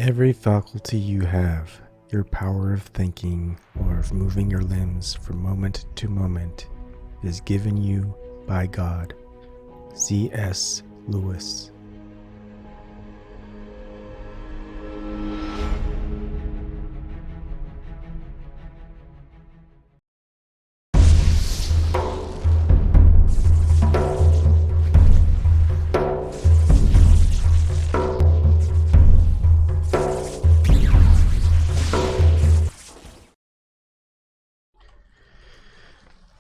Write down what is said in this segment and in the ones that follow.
Every faculty you have, your power of thinking or of moving your limbs from moment to moment, is given you by God. C.S. Lewis.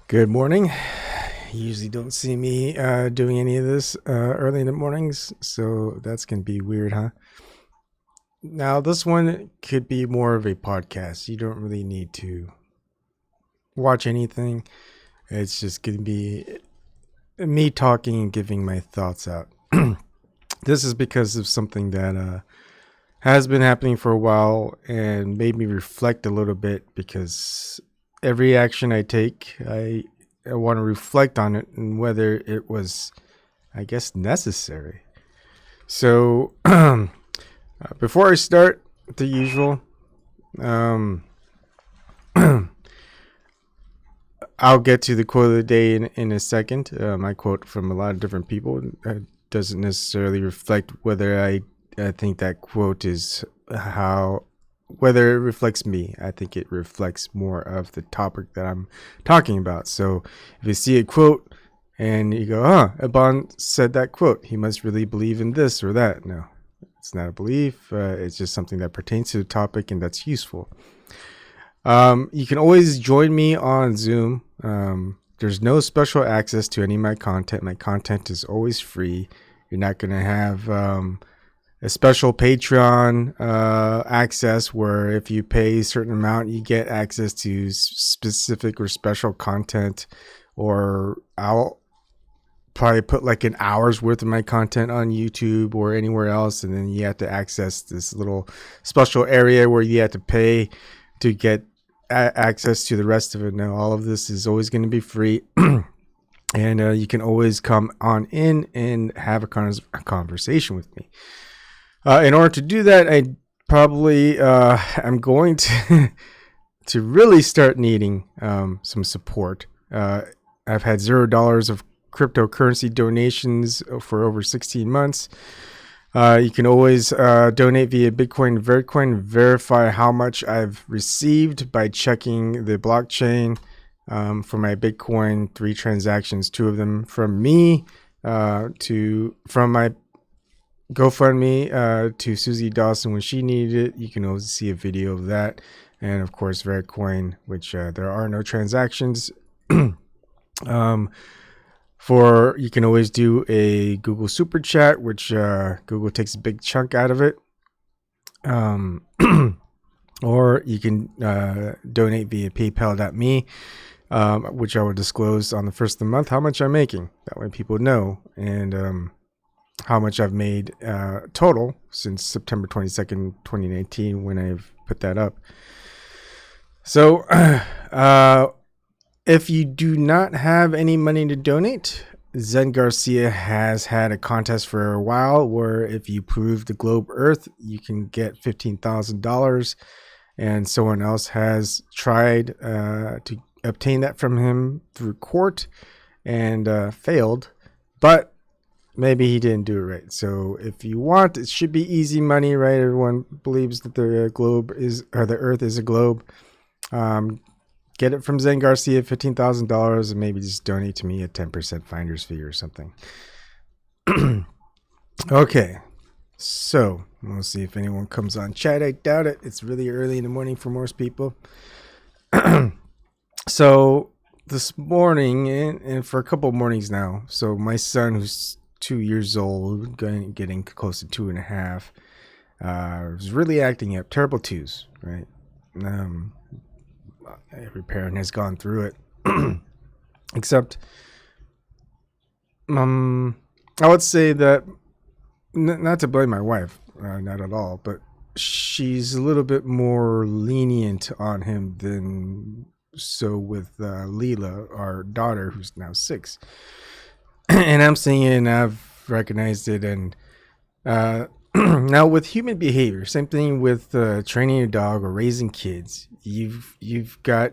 Good morning. You usually don't see me doing any of this early in the mornings, so that's going to be weird, huh? Now, this one could be more of a podcast. You don't really need to watch anything. It's just going to be me talking and giving my thoughts out. This is because of something that has been happening for a while and made me reflect a little bit, because every action I take, I want to reflect on it and whether it was, I guess, necessary. So before I start, the usual, I'll get to the quote of the day in a second. I quote from a lot of different people. It doesn't necessarily reflect whether I think that quote is whether it reflects me. I think it reflects more of the topic that I'm talking about. So if you see a quote and you go, Ebon said that quote, he must really believe in this or that. No, it's not a belief. It's just something that pertains to the topic and that's useful. You can always join me on Zoom. There's no special access to any of my content. My content is always free. You're not going to have a special Patreon access where if you pay a certain amount, you get access to specific or special content, or I'll probably put like an hour's worth of my content on YouTube or anywhere else, and then you have to access this little special area where you have to pay to get access to the rest of it. Now, all of this is always going to be free. And you can always come on in and have a conversation with me. In order to do that, I probably I'm going to to really start needing some support. I've had $0 of cryptocurrency donations for over 16 months. You can always donate via Bitcoin, Vertcoin, verify how much I've received by checking the blockchain. For my Bitcoin, 3 transactions, 2 of them from me from my GoFundMe to Susie Dawson when she needed it. You can always see a video of that. And of course, Vertcoin, which there are no transactions. You can always do a Google Super Chat, which Google takes a big chunk out of it. Or you can donate via PayPal.me, which I will disclose on the first of the month how much I'm making. That way people know. And how much I've made total since September 22nd, 2019, when I've put that up. So if you do not have any money to donate, Zen Garcia has had a contest for a while where if you prove the globe Earth, you can get $15,000. And someone else has tried to obtain that from him through court and failed. But maybe he didn't do it right. So if you want, it should be easy money, right? Everyone believes that the Earth is a globe. Get it from Zen Garcia, $15,000, and maybe just donate to me a 10% finder's fee or something. Okay, so we'll see if anyone comes on chat. I doubt it. It's really early in the morning for most people. So this morning, and for a couple of mornings now, so my son, who's 2 years old, getting close to 2.5, was really acting up. Terrible twos, right? Every parent has gone through it, except I would say that not to blame my wife, not at all, but she's a little bit more lenient on him than so with Leela, our daughter, who's now 6. And I'm seeing it and I've recognized it, and Now with human behavior, same thing with training a dog or raising kids. You've got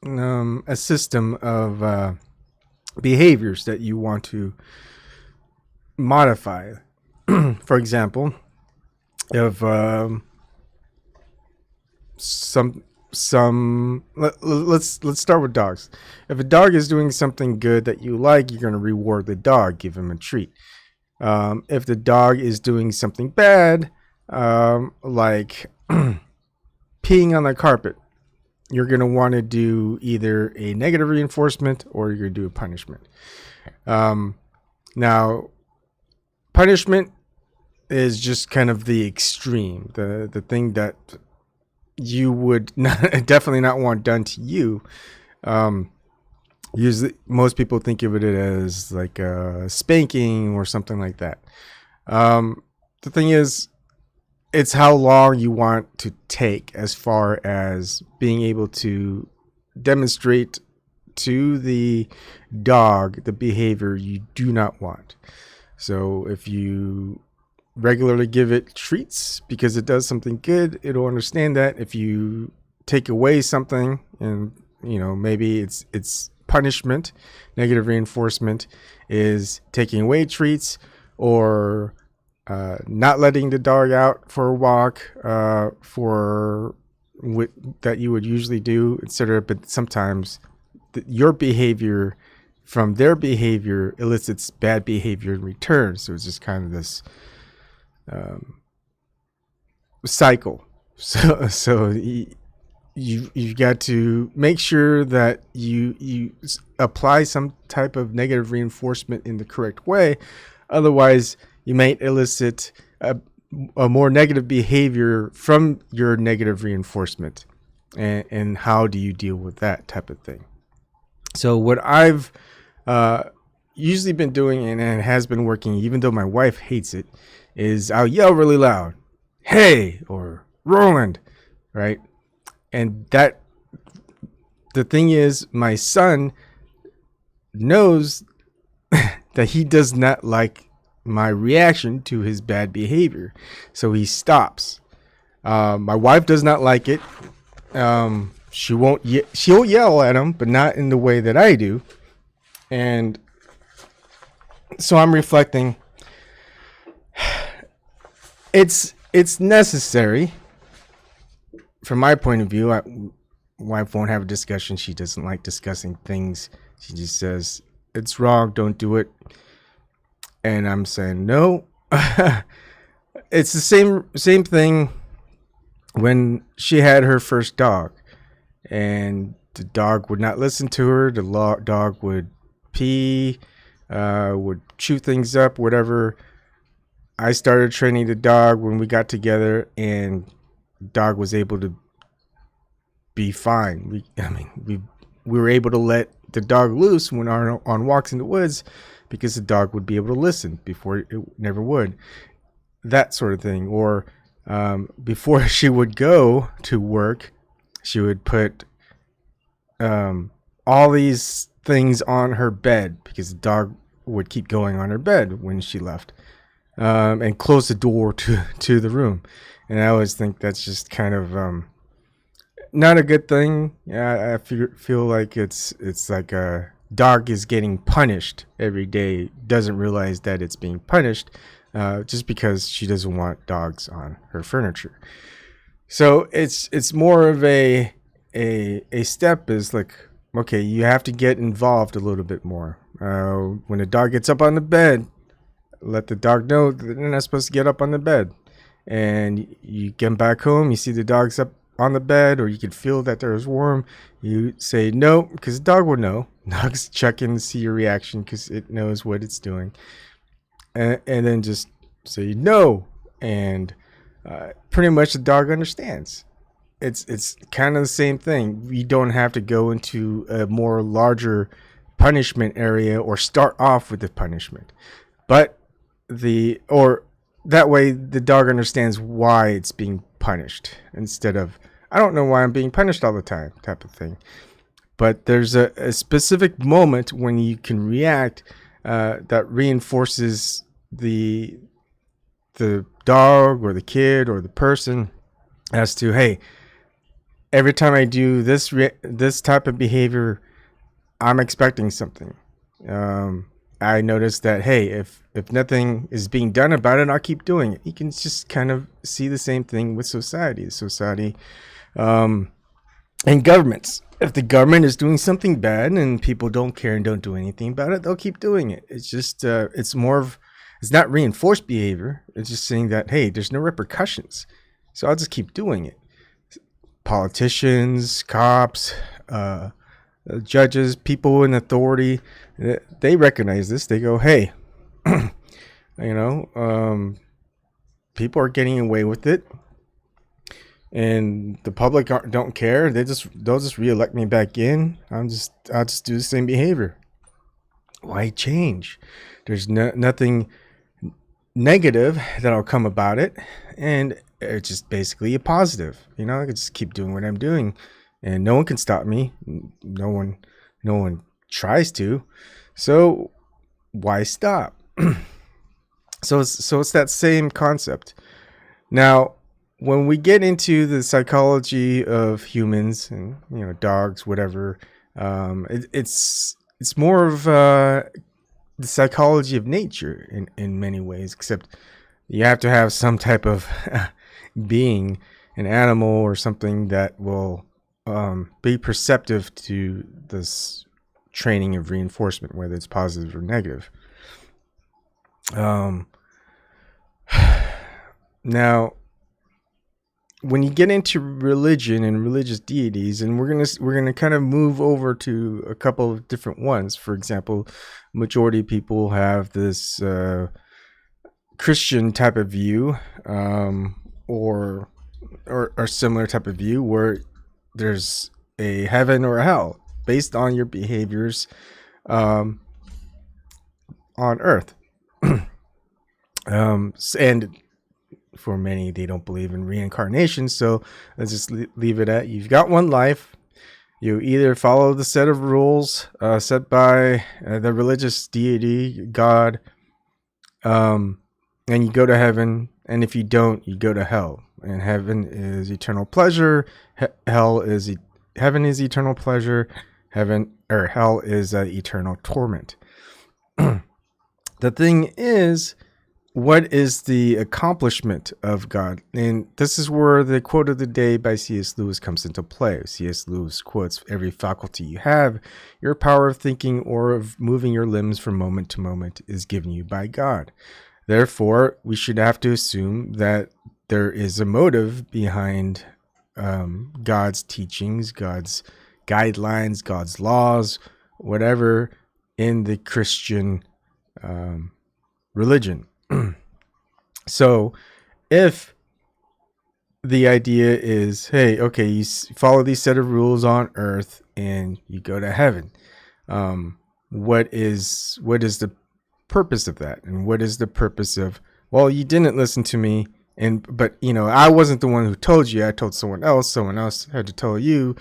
a system of behaviors that you want to modify. For example, if let's start with dogs. If a dog is doing something good that you like, you're going to reward the dog, give him a treat. If the dog is doing something bad, like peeing on the carpet, you're going to want to do either a negative reinforcement or you're going to do a punishment. Now, punishment is just kind of the extreme, the thing that you would definitely not want done to you. Usually, most people think of it as like a spanking or something like that. The thing is, it's how long you want to take as far as being able to demonstrate to the dog the behavior you do not want. So if you regularly give it treats because it does something good, it'll understand that. If you take away something, and maybe it's punishment, negative reinforcement is taking away treats or not letting the dog out for a walk that you would usually do, etc. But sometimes your behavior from their behavior elicits bad behavior in return. So it's just kind of this cycle. So you've got to make sure that you apply some type of negative reinforcement in the correct way. Otherwise, you might elicit a more negative behavior from your negative reinforcement. And how do you deal with that type of thing? So what I've usually been doing, and it has been working, even though my wife hates it, is I'll yell really loud, "Hey," or "Roland," right? And the thing is, my son knows that he does not like my reaction to his bad behavior, so he stops. My wife does not like it. She'll yell at him, but not in the way that I do. And so I'm reflecting. It's necessary from my point of view. Wife won't have a discussion. She doesn't like discussing things. She just says, "It's wrong, don't do it." And I'm saying, no. It's the same thing when she had her first dog, and the dog would not listen to her. The dog would pee, would chew things up, whatever. I started training the dog when we got together, and the dog was able to be fine. We were able to let the dog loose when on walks in the woods, because the dog would be able to listen before it never would. That sort of thing. Or before she would go to work, she would put all these things on her bed, because the dog would keep going on her bed when she left, and close the door to the room. And I always think that's just kind of not a good thing. I feel like it's like a dog is getting punished every day, doesn't realize that it's being punished just because she doesn't want dogs on her furniture. So it's more of a step is like, okay, you have to get involved a little bit more. When the dog gets up on the bed, let the dog know that they're not supposed to get up on the bed. And you get back home, you see the dog's up on the bed, or you can feel that there's warm. You say no, because the dog will know. Dogs check in to see your reaction because it knows what it's doing. And then just say no, and pretty much the dog understands. It's kind of the same thing. We don't have to go into a more larger punishment area or start off with the punishment, but that way the dog understands why it's being punished, instead of, "I don't know why I'm being punished all the time," type of thing. But there's a specific moment when you can react that reinforces the the dog or the kid or the person as to, hey, every time I do this type of behavior, I'm expecting something. I noticed that, hey, if nothing is being done about it, I'll keep doing it. You can just kind of see the same thing with society, and governments. If the government is doing something bad and people don't care and don't do anything about it, they'll keep doing it. It's just it's more of, it's not reinforced behavior. It's just saying that, hey, there's no repercussions, so I'll just keep doing it. Politicians, cops, judges, people in authority, they recognize this. They go, hey, people are getting away with it, and the public don't care. They'll just reelect me back in. I'll just do the same behavior. Why change? There's nothing negative that'll come about it, and it's just basically a positive. I can just keep doing what I'm doing, and no one can stop me. No one tries to. So why stop? So it's that same concept. Now, when we get into the psychology of humans and dogs, whatever, it's more of the psychology of nature in many ways. Except you have to have some type of being, an animal or something that will be perceptive to this training of reinforcement, whether it's positive or negative. Now, when you get into religion and religious deities, and we're gonna kind of move over to a couple of different ones. For example, majority of people have this Christian type of view, or similar type of view, where there's a heaven or a hell based on your behaviors on Earth. And for many, they don't believe in reincarnation, so let's just leave it at, you've got one life. You either follow the set of rules set by the religious deity, God, and you go to heaven, and if you don't, you go to hell. And heaven is eternal pleasure, heaven is eternal pleasure, hell is eternal torment. The thing is, what is the accomplishment of God? And this is where the quote of the day by C.S. Lewis comes into play. C.S. Lewis quotes, "Every faculty you have, your power of thinking or of moving your limbs from moment to moment, is given you by God. Therefore, we should have to assume that there is a motive behind God's teachings, God's guidelines, God's laws, whatever, in the Christian religion." So if the idea is, hey, okay, you follow these set of rules on Earth and you go to heaven, what is the purpose of that? And what is the purpose of, well, you didn't listen to me, but I wasn't the one who told you, I told someone else had to tell you,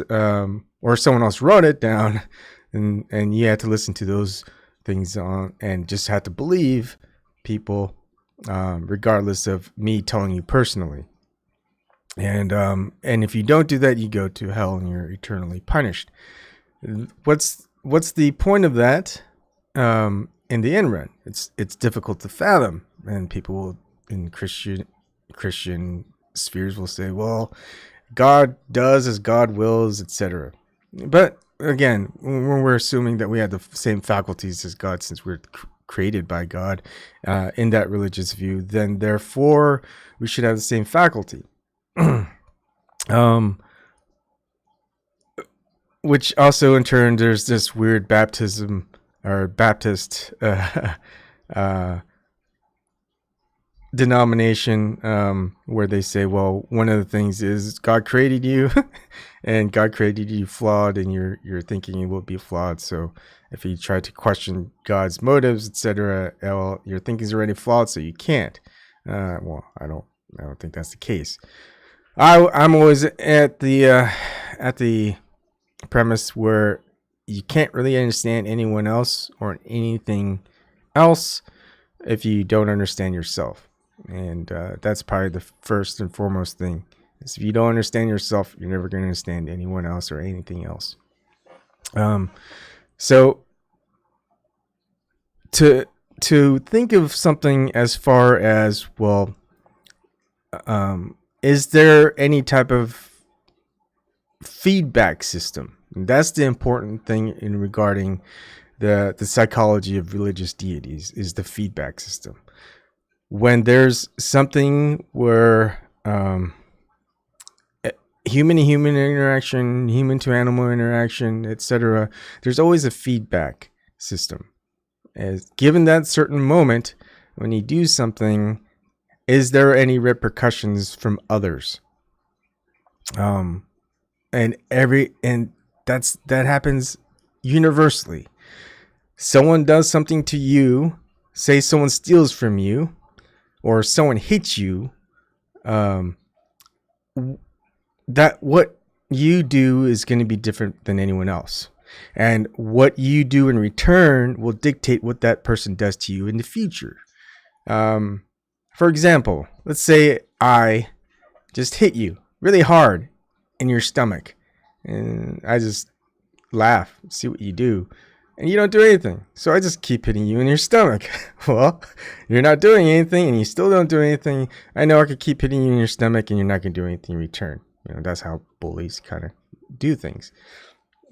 or someone else wrote it down, and you had to listen to those things on, and just had to believe people, regardless of me telling you personally. And if you don't do that, you go to hell and you're eternally punished. What's the point of that in the end run? It's difficult to fathom, and people in Christian spheres will say, well, God does as God wills, etc. But again, when we're assuming that we have the same faculties as God, since we're created by God in that religious view, then therefore we should have the same faculty. Which also in turn, there's this weird baptism or Baptist denomination where they say, well, one of the things is God created you and God created you flawed, and your thinking will be flawed. So if you try to question God's motives, etc., well, your thinking is already flawed, so you can't. Well, I don't think that's the case. I'm always at the premise where you can't really understand anyone else or anything else if you don't understand yourself. And that's probably the first and foremost thing. Is if you don't understand yourself, you're never going to understand anyone else or anything else. So to think of something as far as, well, is there any type of feedback system? And that's the important thing in regarding the psychology of religious deities, is the feedback system. When there's something where human to human interaction, human to animal interaction, etc., there's always a feedback system. As given that certain moment when you do something, is there any repercussions from others? And that happens universally. Someone does something to you, say someone steals from you, or someone hits you, that what you do is going to be different than anyone else. And what you do in return will dictate what that person does to you in the future. For example, let's say I just hit you really hard in your stomach, and I just laugh, see what you do, and you don't do anything. So I just keep hitting you in your stomach. Well, you're not doing anything, and you still don't do anything. I know I could keep hitting you in your stomach, and you're not going to do anything in return. That's how bullies kind of do things.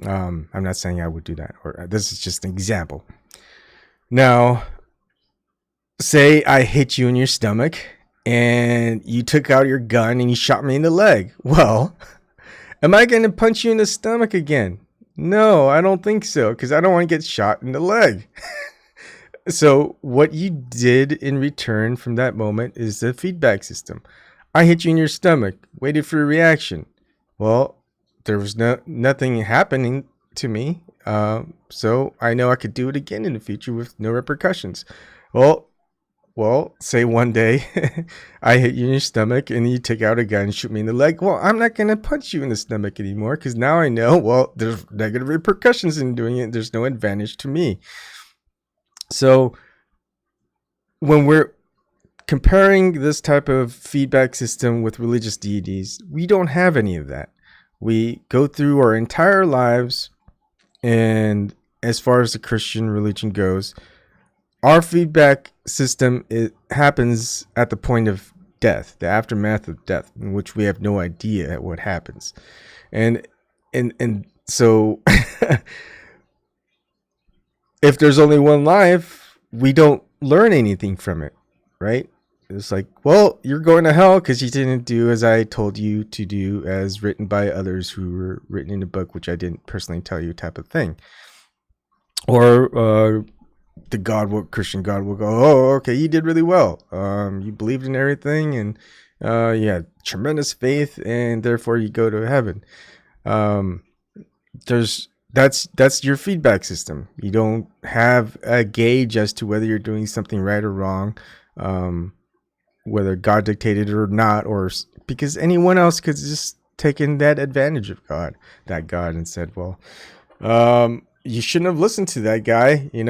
I'm not saying I would do that, or this is just an example. Now, say I hit you in your stomach and you took out your gun and you shot me in the leg. Well, am I going to punch you in the stomach again? No, I don't think so, because I don't want to get shot in the leg. So what you did in return from that moment is the feedback system. I hit you in your stomach, waited for a reaction. Well, there was nothing happening to me, so I know I could do it again in the future with no repercussions. Well, say one day I hit you in your stomach and you take out a gun and shoot me in the leg. Well, I'm not going to punch you in the stomach anymore, because now I know, well, there's negative repercussions in doing it. There's no advantage to me. So when we're comparing this type of feedback system with religious deities, we don't have any of that. We go through our entire lives, and as far as the Christian religion goes, our feedback system, it happens at the point of death, the aftermath of death, in which we have no idea what happens. And so if there's only one life, we don't learn anything from it, right? It's like, well, you're going to hell because you didn't do as I told you to do, as written by others who were written in a book, which I didn't personally tell you, type of thing. Or Christian God will go, oh, okay, you did really well. You believed in everything, and you had tremendous faith, and therefore you go to heaven. That's your feedback system. You don't have a gauge as to whether you're doing something right or wrong, whether God dictated it or not, or because anyone else could just taken that advantage of that God, and said, well, you shouldn't have listened to that guy. You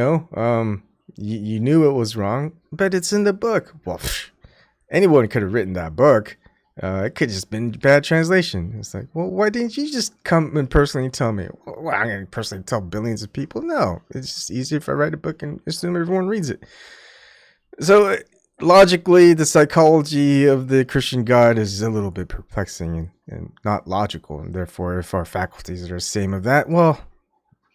knew it was wrong, but it's in the book. Well, anyone could have written that book. It could have just been bad translation. It's like, well, why didn't you just come and personally tell me? Well, I'm going to personally tell billions of people. No, it's just easier if I write a book and assume everyone reads it. So logically, the psychology of the Christian God is a little bit perplexing and not logical. And therefore, if our faculties are the same of that, well,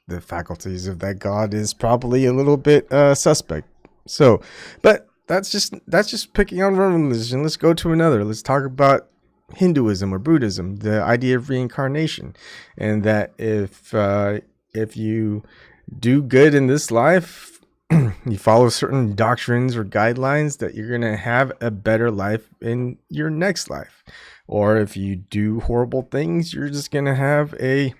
the faculties of that God is probably a little bit suspect. So, but that's just picking on one religion. Let's go to another. Let's talk about Hinduism or Buddhism, the idea of reincarnation, and that if you do good in this life, you follow certain doctrines or guidelines, that you're going to have a better life in your next life. Or if you do horrible things, you're just going to have a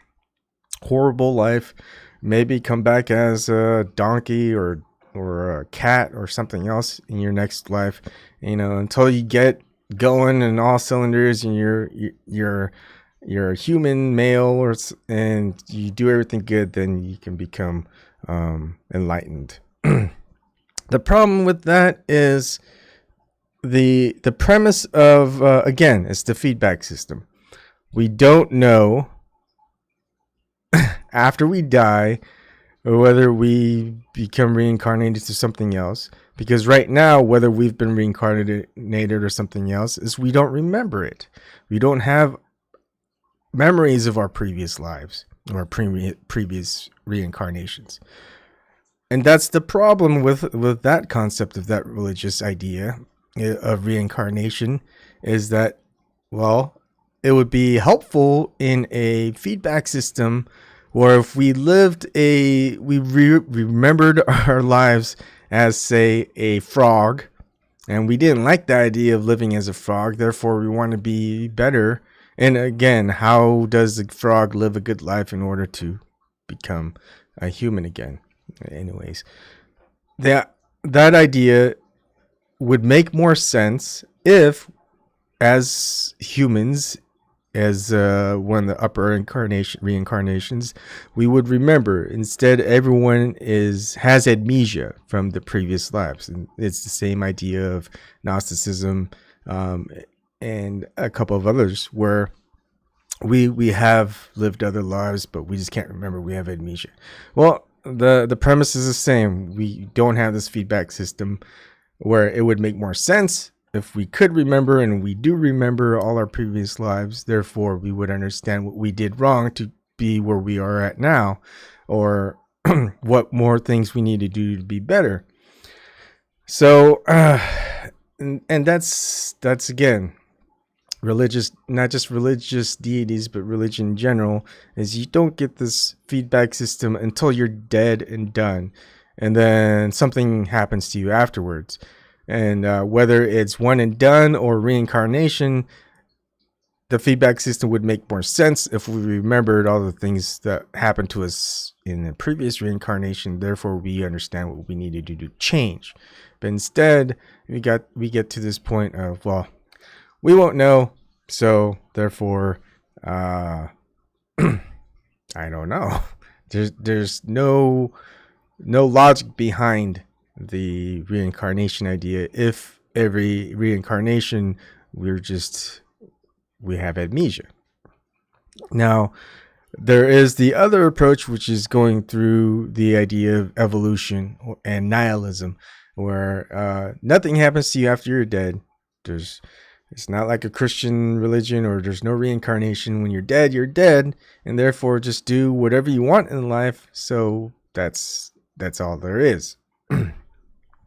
horrible life, maybe come back as a donkey or a cat or something else in your next life, until you get going in all cylinders and you're a human male, and you do everything good, then you can become enlightened. The problem with that is the premise of again, it's the feedback system. We don't know after we die or whether we become reincarnated to something else, because right now, whether we've been reincarnated or something else, is we don't remember it. We don't have memories of our previous lives or previous reincarnations. And that's the problem with that concept of that religious idea of reincarnation, is that, well, it would be helpful in a feedback system where if we remembered our lives as, say, a frog, and we didn't like the idea of living as a frog, therefore we want to be better. And again, how does the frog live a good life in order to become a human again? Anyways, that idea would make more sense if, as humans, as one of the upper reincarnations, we would remember. Instead, everyone has amnesia from the previous lives, and it's the same idea of Gnosticism and a couple of others, where we have lived other lives, but we just can't remember. We have amnesia. Well, the premise is the same. We don't have this feedback system, where it would make more sense if we could remember, and we do remember all our previous lives. Therefore, we would understand what we did wrong to be where we are at now, or what more things we need to do to be better. So, and that's again, religious, not just religious deities, but religion in general, is you don't get this feedback system until you're dead and done, and then something happens to you afterwards. And whether it's one and done or reincarnation, the feedback system would make more sense if we remembered all the things that happened to us in the previous reincarnation. Therefore, we understand what we need to do to change. But instead, we get to this point of, well, we won't know, so therefore, I don't know. There's no logic behind the reincarnation idea. If every reincarnation we have amnesia. Now, there is the other approach, which is going through the idea of evolution and nihilism, where nothing happens to you after you're dead. It's not like a Christian religion, or there's no reincarnation. When you're dead, and therefore just do whatever you want in life. So that's all there is.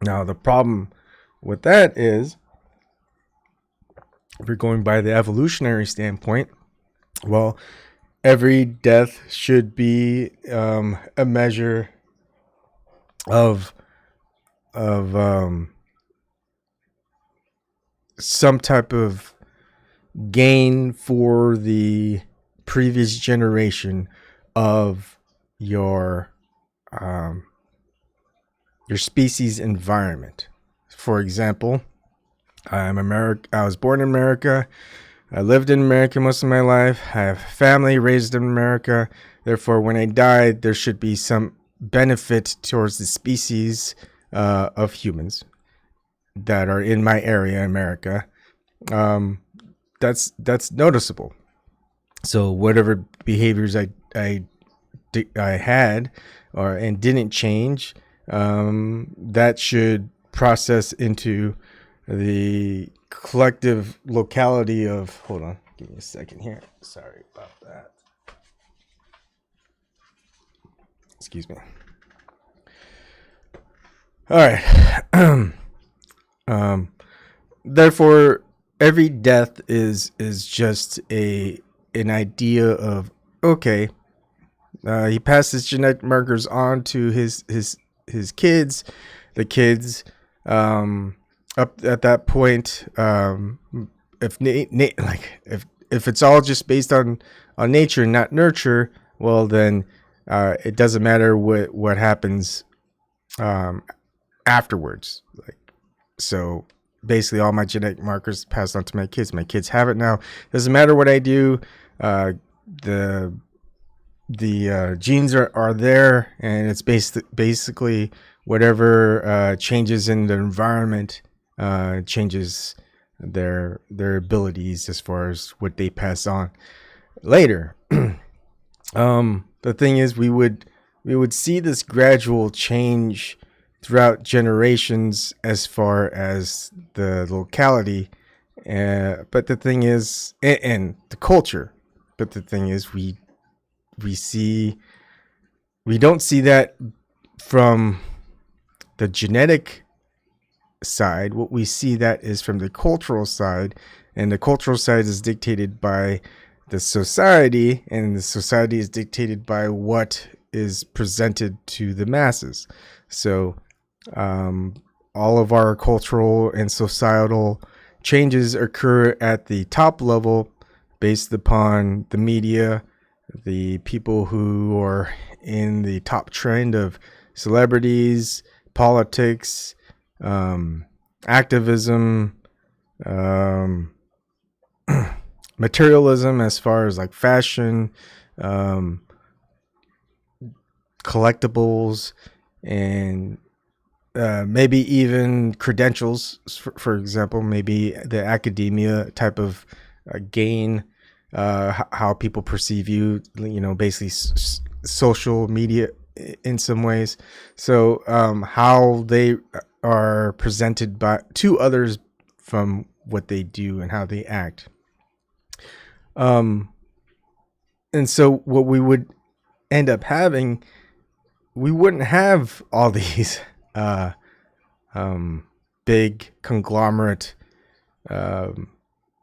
Now, the problem with that is, if you're going by the evolutionary standpoint, well, every death should be a measure of some type of gain for the previous generation of your species environment. For example, I was born in America. I lived in America most of my life. I have family raised in America. Therefore, when I died, there should be some benefit towards the species of humans that are in my area, America. That's noticeable. So whatever behaviors I had and didn't change, that should process into the collective locality of, hold on, give me a second here. Sorry about that. Excuse me. All right. Therefore, every death is just an idea of, okay, he passed his genetic markers on to his kids. The kids, up at that point, if it's all just based on nature and not nurture, well then it doesn't matter what happens afterwards. So basically, all my genetic markers passed on to my kids. My kids have it now. Doesn't matter what I do. The genes are there, and it's basically whatever changes in the environment changes their abilities as far as what they pass on later. The thing is, we would see this gradual change throughout generations as far as the locality, but the thing is, and the culture. But the thing is, we don't see that from the genetic side. What we see that is from the cultural side, and the cultural side is dictated by the society, and the society is dictated by what is presented to the masses. So all of our cultural and societal changes occur at the top level based upon the media, the people who are in the top trend of celebrities, politics, activism, materialism as far as like fashion, collectibles, and maybe even credentials, for example, maybe the academia type of gain, how people perceive you, basically social media in some ways. So how they are presented to others from what they do and how they act. And so what we would end up having, we wouldn't have all these big conglomerate,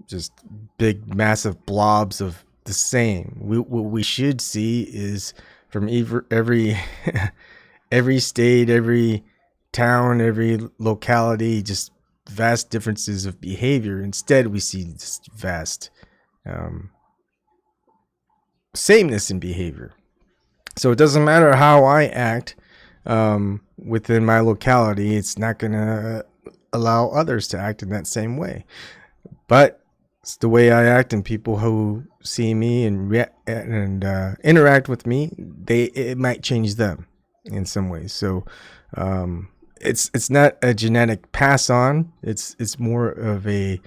just big massive blobs of the same. What we should see is from every every state, every town, every locality, just vast differences of behavior. Instead, we see just vast sameness in behavior. So it doesn't matter how I act within my locality, it's not going to allow others to act in that same way. But it's the way I act, and people who see me and interact with me, it might change them in some ways. So it's not a genetic pass on. It's more of a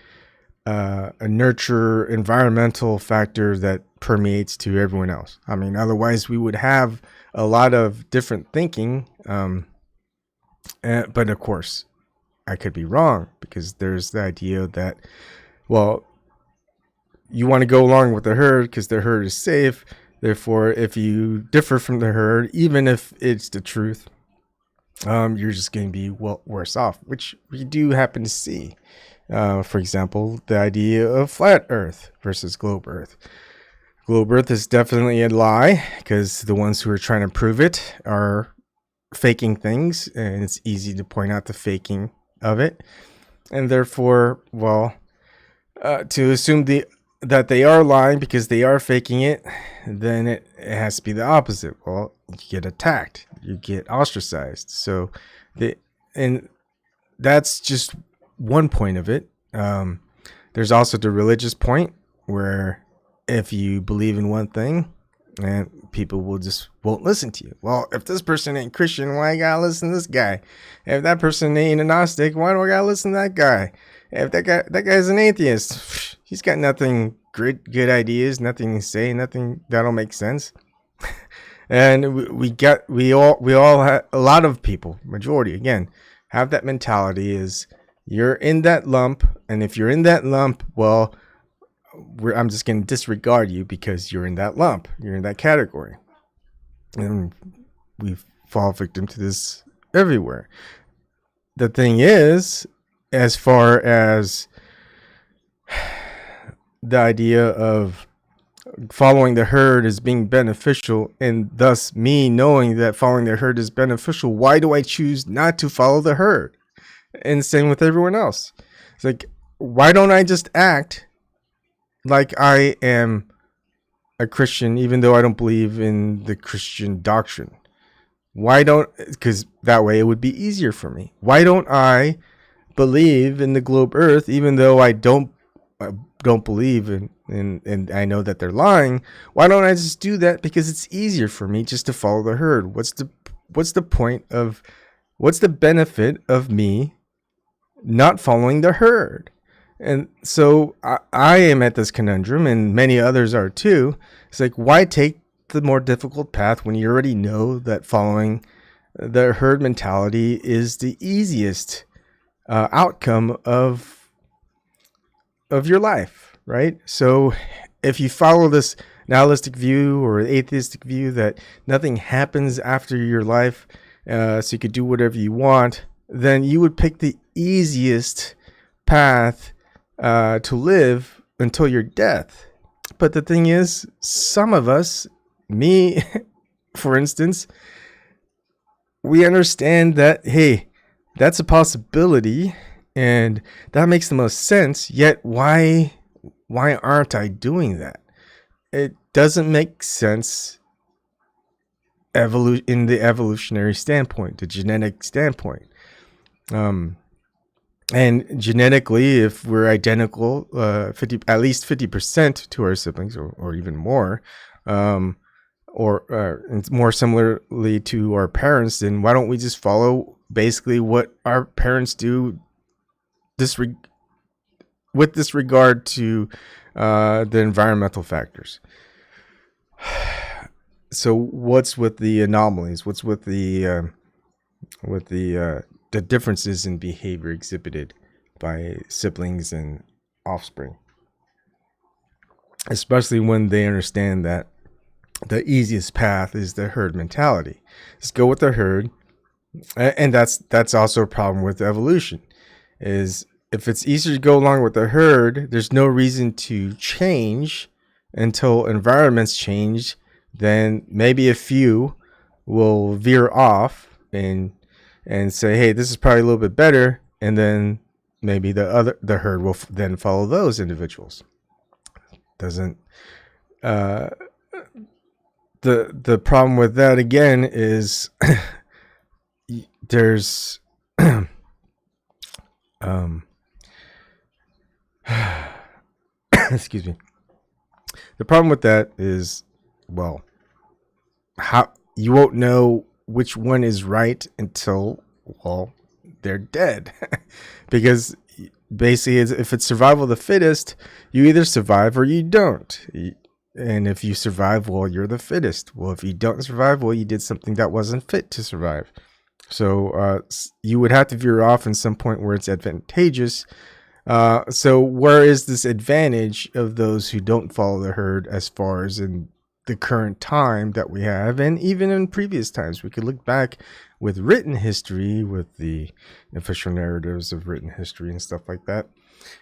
nurture environmental factor that permeates to everyone else. I mean, otherwise we would have a lot of different thinking. But of course, I could be wrong, because there's the idea that, well, you want to go along with the herd because the herd is safe. Therefore, if you differ from the herd, even if it's the truth, you're just going to be worse off, which we do happen to see. For example, the idea of flat Earth versus globe Earth. Globe Earth is definitely a lie, because the ones who are trying to prove it are faking things, and it's easy to point out the faking of it. And therefore, well, to assume that they are lying because they are faking it, then it has to be the opposite. Well, you get attacked, you get ostracized. So and that's just one point of it. There's also the religious point, where if you believe in one thing, and people won't listen to you. Well, if this person ain't Christian, why I gotta listen to this guy? If that person ain't a Gnostic, why do I gotta listen to that guy? If that guy's an atheist, he's got nothing good ideas, nothing to say, nothing that'll make sense. And we all have, a lot of people, majority again, have that mentality is you're in that lump, and if you're in that lump, well, I'm just going to disregard you because you're in that lump, you're in that category. And we fall victim to this everywhere. The thing is, as far as the idea of following the herd is being beneficial, and thus me knowing that following the herd is beneficial, why do I choose not to follow the herd? And same with everyone else. It's like, why don't I just act like I am a Christian, even though I don't believe in the Christian doctrine? Because that way it would be easier for me. Why don't I believe in the globe Earth, even though I don't believe in, and I know that they're lying? Why don't I just do that? Because it's easier for me just to follow the herd. What's the point of, what's the benefit of me not following the herd. And so I am at this conundrum, and many others are too. It's like, why take the more difficult path when you already know that following the herd mentality is the easiest outcome of your life, right? So if you follow this nihilistic view or atheistic view that nothing happens after your life, so you could do whatever you want, then you would pick the easiest path to live until your death. But the thing is, some of us, me, for instance, we understand that, hey, that's a possibility and that makes the most sense. Yet why aren't I doing that? It doesn't make sense in the evolutionary standpoint, the genetic standpoint. And genetically, if we're identical, at least 50% to our siblings, or even more, or more similarly to our parents, then why don't we just follow basically what our parents do, with disregard to the environmental factors? So what's with the anomalies? What's with the differences in behavior exhibited by siblings and offspring? Especially when they understand that the easiest path is the herd mentality. Just go with the herd. And that's also a problem with evolution, is if it's easier to go along with the herd, there's no reason to change until environments change. Then maybe a few will veer off and say, hey, this is probably a little bit better, and then maybe the herd will then follow those individuals. Doesn't the problem with that again is there's excuse me. The problem with that is, well, how you won't know which one is right until, well, they're dead. Because basically, if it's survival of the fittest, you either survive or you don't. And if you survive, well, you're the fittest. Well, if you don't survive, well, you did something that wasn't fit to survive. So you would have to veer off in some point where it's advantageous. So where is this advantage of those who don't follow the herd as far as in the current time that we have, and even in previous times? We could look back with written history, with the official narratives of written history and stuff like that,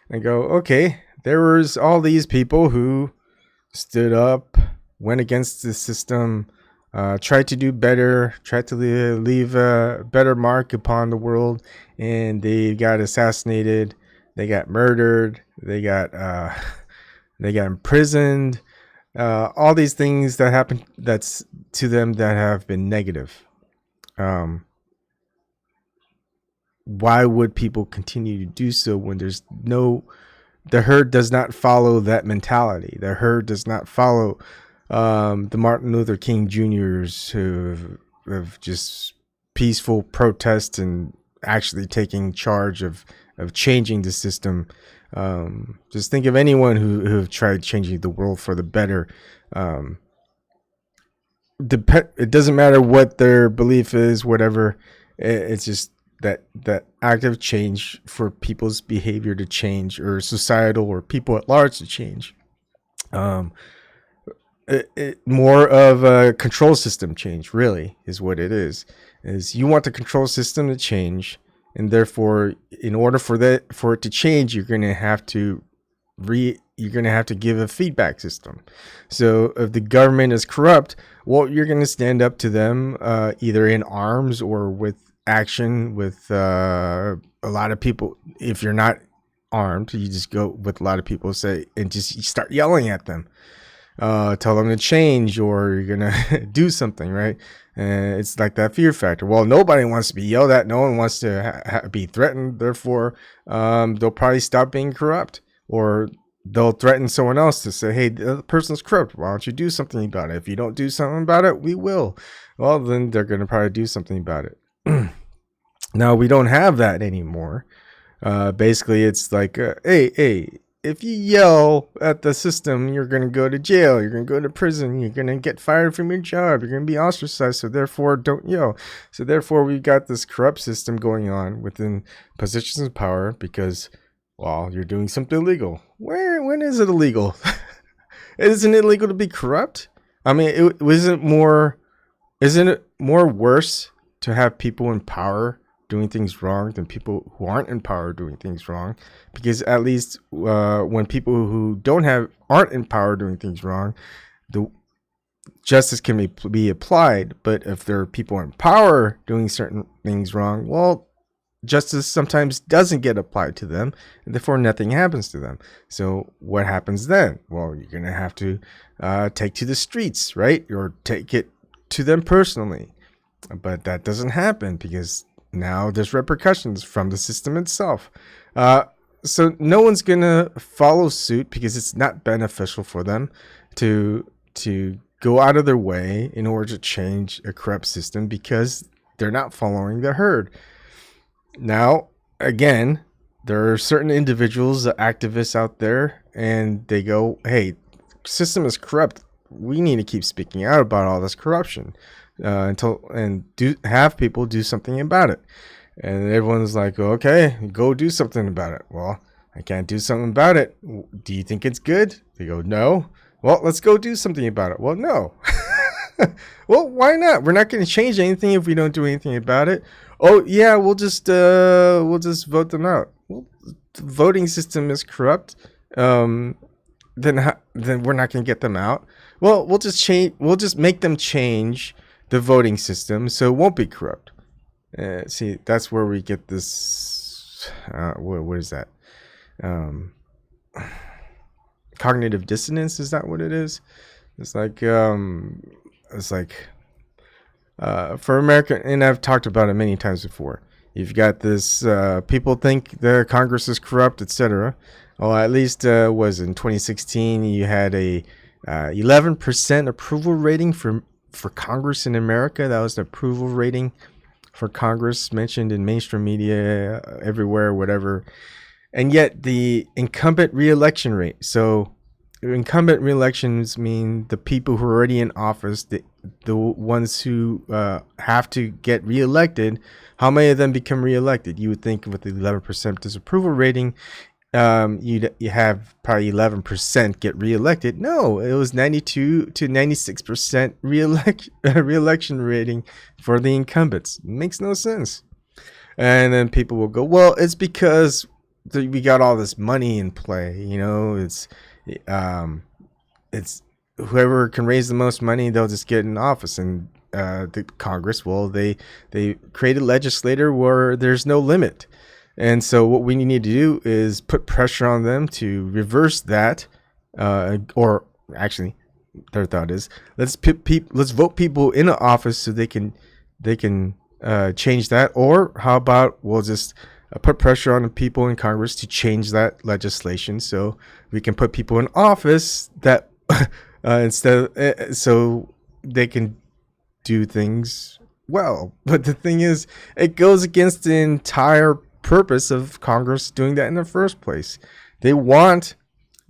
and go, okay, there was all these people who stood up, went against the system, tried to do better, tried to leave a better mark upon the world, and they got assassinated, they got murdered, they got imprisoned. All these things that happened that's to them that have been negative. Why would people continue to do so when there's the herd does not follow that mentality? The herd does not follow the Martin Luther King Jr.'s who have just peaceful protest and actually taking charge of changing the system. Just think of anyone who have tried changing the world for the better. It doesn't matter what their belief is, whatever. It's just that active change for people's behavior to change, or societal or people at large to change. More of a control system change, really, is what it is you want the control system to change, and therefore, in order for it to change, you're going to have to give a feedback system. So if the government is corrupt, well, you're going to stand up to them, either in arms or with action, with a lot of people. If you're not armed, you just go with a lot of people, and just start yelling at them, tell them to change, or you're gonna do something, right? It's like that fear factor. Well, nobody wants to be yelled at, no one wants to be threatened, therefore they'll probably stop being corrupt, or they'll threaten someone else to say, hey, the person's corrupt, why don't you do something about it? If you don't do something about it, we will. Well, then they're going to probably do something about it. Now, we don't have that anymore. Basically, it's like, hey, if you yell at the system, you're going to go to jail, you're going to go to prison, you're going to get fired from your job, you're going to be ostracized, so therefore don't yell. So therefore we've got this corrupt system going on within positions of power because, well, you're doing something illegal. When is it illegal? Isn't it illegal to be corrupt? I mean, isn't it more worse to have people in power doing things wrong than people who aren't in power doing things wrong? Because at least when people who aren't in power doing things wrong, the justice can be applied. But if there are people in power doing certain things wrong, well, justice sometimes doesn't get applied to them, and therefore nothing happens to them. So what happens then? Well, you're gonna have to take to the streets, right? Or take it to them personally. But that doesn't happen because now there's repercussions from the system itself. So no one's gonna follow suit because it's not beneficial for them to go out of their way in order to change a corrupt system because they're not following the herd. Now, again, there are certain individuals, activists out there, and they go, hey, system is corrupt. We need to keep speaking out about all this corruption have people do something about it. And everyone's like, okay, go do something about it. Well, I can't do something about it. Do you think it's good? They go, no. Well, let's go do something about it. Well, no. Well, why not? We're not going to change anything if we don't do anything about it. Oh yeah, we'll just vote them out. Well, the voting system is corrupt. Then we're not going to get them out. Well, we'll just make them change the voting system so it won't be corrupt. See, that's where we get this. What is that? Cognitive dissonance. Is that what it is? It's like for America, and I've talked about it many times before. You've got this people think the Congress is corrupt, etc. Well, at least was in 2016 you had a 11% approval rating for Congress in America. That was the approval rating for Congress mentioned in mainstream media everywhere, whatever. And yet the incumbent re-election rate. So incumbent re-elections mean the people who are already in office, the ones who have to get re-elected. How many of them become re-elected? You would think with the 11% disapproval rating, you have probably 11% get reelected. No, it was 92 to 96% reelection rating for the incumbents. It makes no sense. And then people will go, well, it's because we got all this money in play. You know, it's whoever can raise the most money, they'll just get in office. And the Congress, well, they create a legislator where there's no limit. And so what we need to do is put pressure on them to reverse that, or actually, their thought is let's vote people in the office so they can change that. Or how about we'll just put pressure on the people in Congress to change that legislation so we can put people in office that so they can do things well. But the thing is, it goes against the entire purpose of Congress doing that in the first place. They want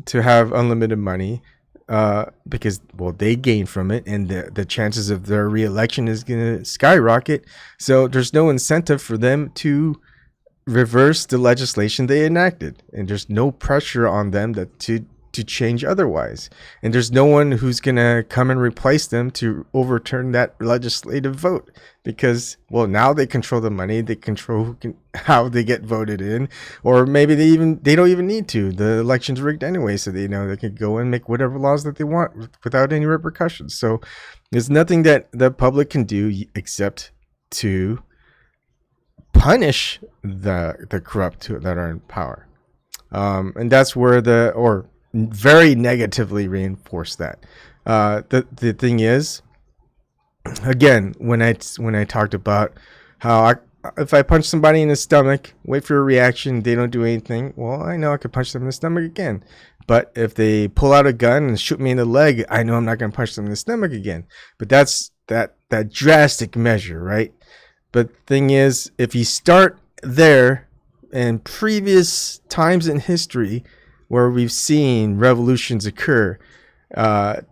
to have unlimited money because, well, they gain from it, and the chances of their re-election is going to skyrocket. So there's no incentive for them to reverse the legislation they enacted, and there's no pressure on them to change otherwise. And there's no one who's going to come and replace them to overturn that legislative vote because, well, now they control the money, they control how they get voted in, or maybe they don't even need to. The election's rigged anyway, so they know they can go and make whatever laws that they want without any repercussions. So there's nothing that the public can do except to punish the corrupt that are in power. And that's where very negatively reinforce that. The thing is, again, when I talked about how if I punch somebody in the stomach, wait for a reaction, they don't do anything, well, I know I could punch them in the stomach again. But if they pull out a gun and shoot me in the leg, I know I'm not going to punch them in the stomach again. But that's that drastic measure, right? But the thing is, if you start there and previous times in history where we've seen revolutions occur,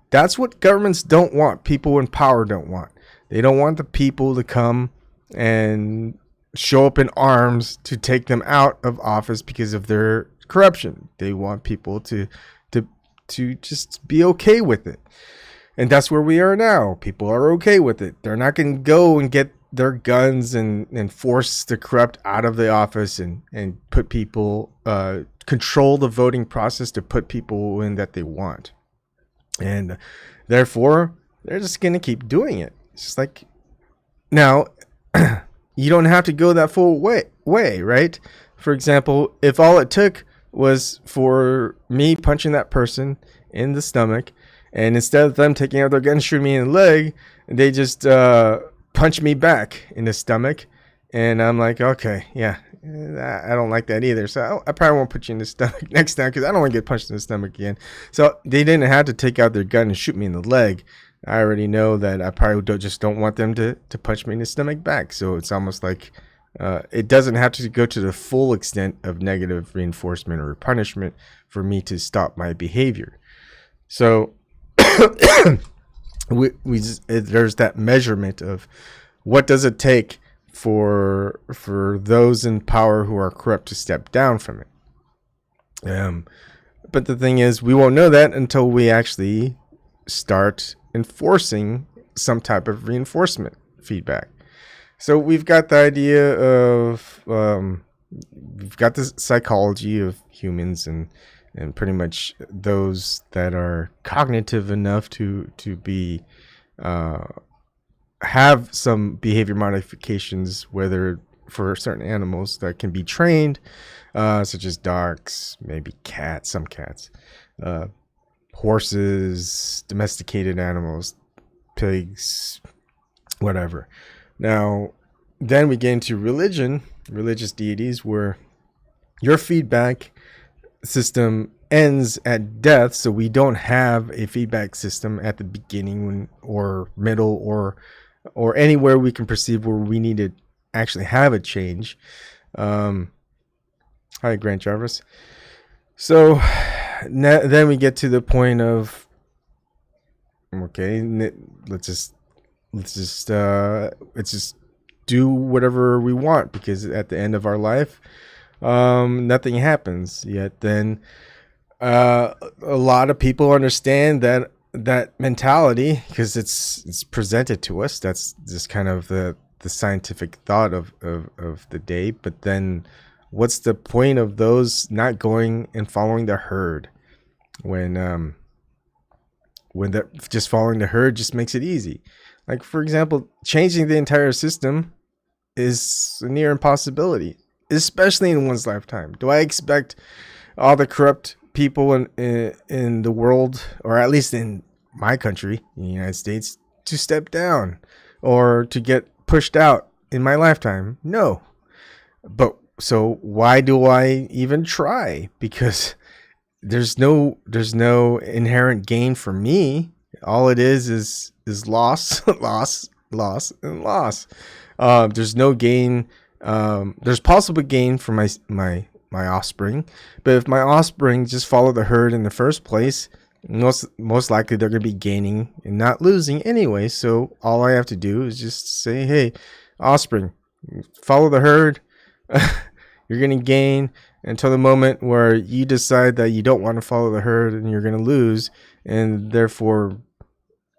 that's what governments don't want. People in power don't want. They don't want the people to come and show up in arms to take them out of office because of their corruption. They want people to just be okay with it. And that's where we are now. People are okay with it. They're not going to go and get their guns and force the corrupt out of the office and put people, control the voting process to put people in that they want. And therefore, they're just going to keep doing it. It's just like, now, you don't have to go that full way, right? For example, if all it took was for me punching that person in the stomach, and instead of them taking out their gun, shooting me in the leg, they just punch me back in the stomach. And I'm like, okay, yeah, I don't like that either. So I probably won't put you in the stomach next time because I don't want to get punched in the stomach again. So they didn't have to take out their gun and shoot me in the leg. I already know that I probably don't want them to punch me in the stomach back. So it's almost like it doesn't have to go to the full extent of negative reinforcement or punishment for me to stop my behavior. So there's that measurement of what does it take for those in power who are corrupt to step down from it. But the thing is, we won't know that until we actually start enforcing some type of reinforcement feedback. So we've got the idea of we've got the psychology of humans and pretty much those that are cognitive enough to be have some behavior modifications, whether for certain animals that can be trained, such as dogs, maybe cats, some cats, horses, domesticated animals, pigs, whatever. Now, then we get into religious deities, where your feedback system ends at death, so we don't have a feedback system at the beginning or middle or anywhere we can perceive where we need to actually have a change. Hi, Grant Jarvis. So then we get to the point of, okay, let's just do whatever we want, because at the end of our life, nothing happens. Yet then a lot of people understand that mentality because it's presented to us. That's just kind of the scientific thought of the day. But then what's the point of those not going and following the herd when that just following the herd just makes it easy? Like, for example, changing the entire system is a near impossibility, especially in one's lifetime. Do I expect all the corrupt people in the world, or at least in my country, in the United States, to step down or to get pushed out in my lifetime? No. But so why do I even try? Because there's no inherent gain for me. All it is loss, loss, and loss. There's no gain. There's possible gain for my offspring, but if my offspring just follow the herd in the first place, most likely they're going to be gaining and not losing anyway. So all I have to do is just say, hey, offspring, follow the herd. You're going to gain until the moment where you decide that you don't want to follow the herd and you're going to lose. And therefore,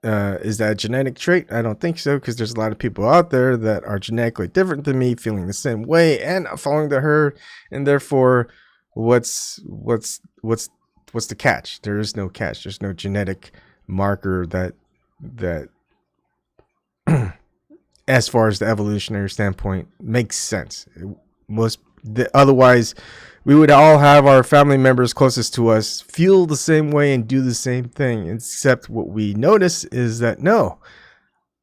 is that a genetic trait? I don't think so, because there's a lot of people out there that are genetically different than me, feeling the same way and following the herd. And therefore, what's the catch? There is no catch. There's no genetic marker that as far as the evolutionary standpoint makes sense. Otherwise, we would all have our family members closest to us feel the same way and do the same thing. Except what we notice is that no,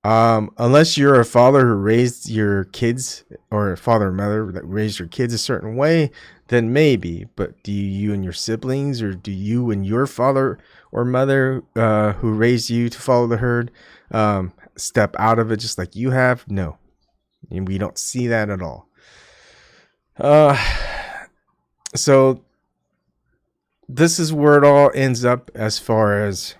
unless you're a father who raised your kids, or a father or mother that raised your kids a certain way, then maybe. But do you and your siblings, or do you and your father or mother who raised you to follow the herd step out of it just like you have? No, and we don't see that at all. So this is where it all ends up as far as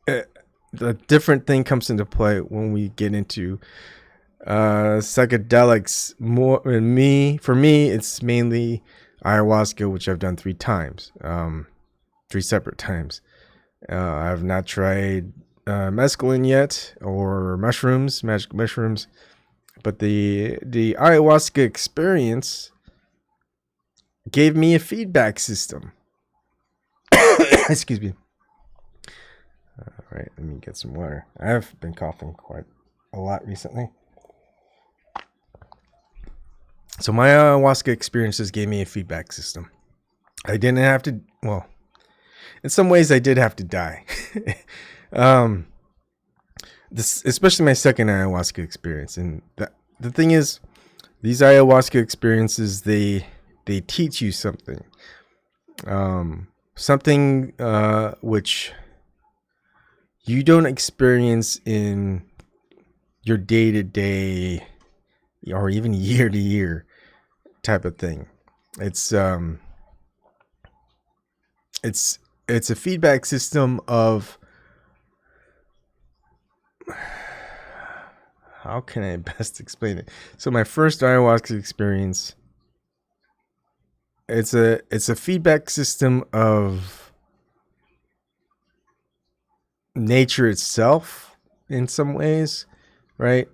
the different thing comes into play when we get into psychedelics. For me, it's mainly ayahuasca, which I've done 3 times, 3 separate times. I have not tried mescaline yet, or mushrooms, magic mushrooms, but the ayahuasca experience gave me a feedback system. Excuse me. All right, let me get some water. I've been coughing quite a lot recently. So my ayahuasca experiences gave me a feedback system. I didn't have to, well, in some ways I did have to die. Especially my second ayahuasca experience. And the thing is, these ayahuasca experiences, they teach you something. Something which you don't experience in your day-to-day or even year-to-year type of thing. It's a feedback system of, how can I best explain it? So my first ayahuasca experience, it's a feedback system of nature itself in some ways, right?